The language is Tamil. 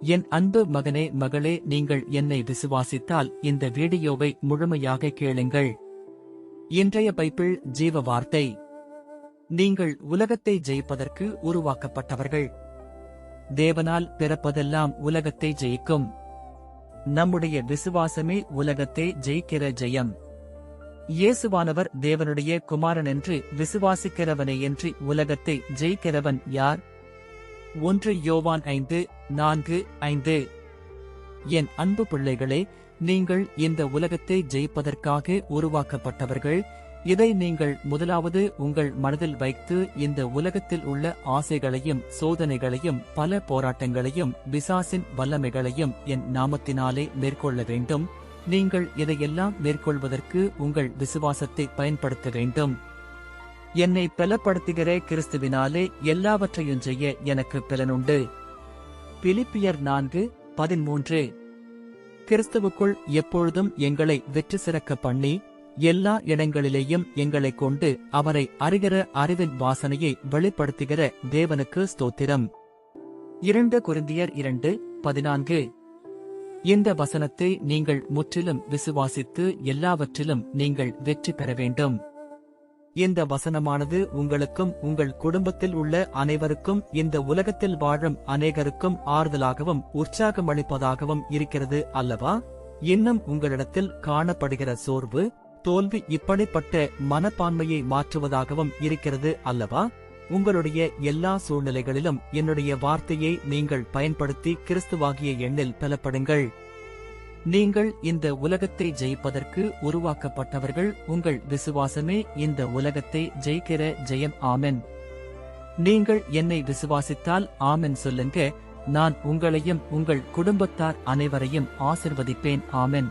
என் அன்பு மகனே மகளே, நீங்கள் என்னை விசுவாசித்தால் இந்த வீடியோவை முழுமையாக கேளுங்கள். இன்றைய பைபிள் ஜீவ வார்த்தை. நீங்கள் உலகத்தை ஜெயிப்பதற்கு உருவாக்கப்பட்டவர்கள். தேவனால் பிறப்பதெல்லாம் உலகத்தை ஜெயிக்கும். நம்முடைய விசுவாசமே உலகத்தை ஜெயிக்கிற ஜெயம். இயேசுவானவர் தேவனுடைய குமாரன் என்று விசுவாசிக்கிறவனேயன்றி உலகத்தை ஜெயிக்கிறவன் யார்? 1 யோவான் 5:4-5. என் அன்பு பிள்ளைகளே, நீங்கள் இந்த உலகத்தை ஜெயிப்பதற்காக உருவாக்கப்பட்டவர்கள். இதை நீங்கள் முதலாவது உங்கள் மனதில் வைத்து இந்த உலகத்தில் உள்ள ஆசைகளையும் சோதனைகளையும் பல போராட்டங்களையும் பிசாசின் வல்லமைகளையும் என் நாமத்தினாலே மேற்கொள்ள வேண்டும். நீங்கள் இதையெல்லாம் மேற்கொள்வதற்கு உங்கள் விசுவாசத்தை பயன்படுத்த வேண்டும். என்னை பலப்படுத்துகிற கிறிஸ்துவினாலே எல்லாவற்றையும் செய்ய எனக்கு பலனுண்டு. பிலிப்பியர் 4:13. கிறிஸ்துவுக்குள் எப்பொழுதும் எங்களை வெற்றி சிறக்க பண்ணி எல்லா இடங்களிலேயும் எங்களைக் கொண்டு அவரை அறிகிற அறிவின் வாசனையை வெளிப்படுத்துகிற தேவனுக்கு ஸ்தோத்திரம். 2 கொரிந்தியர் 2:14. இந்த வசனத்தை நீங்கள் முற்றிலும் விசுவாசித்து எல்லாவற்றிலும் நீங்கள் வெற்றி பெற வேண்டும். இந்த வசனமானது உங்களுக்கும் உங்கள் குடும்பத்தில் உள்ள அனைவருக்கும் இந்த உலகத்தில் வாழும் அநேகருக்கும் ஆறுதலாகவும் உற்சாகமளிப்பதாகவும் இருக்கிறது அல்லவா? இன்னும் உங்களிடத்தில் காணப்படுகிற சோர்வு, தோல்வி இப்படிப்பட்ட மனப்பான்மையை மாற்றுவதாகவும் இருக்கிறது அல்லவா? உங்களுடைய எல்லா சூழ்நிலைகளிலும் என்னுடைய வார்த்தையை நீங்கள் பயன்படுத்தி கிறிஸ்துவாகிய எண்ணில் பலப்படுங்கள். நீங்கள் இந்த உலகத்தை ஜெயிப்பதற்கு உருவாக்கப்பட்டவர்கள். உங்கள் விசுவாசமே இந்த உலகத்தை ஜெயிக்கிற ஜெயம். ஆமென். நீங்கள் என்னை விசுவாசித்தால் ஆமென் சொல்லுங்க. நான் உங்களையும் உங்கள் குடும்பத்தார் அனைவரையும் ஆசிர்வதிப்பேன். ஆமென்.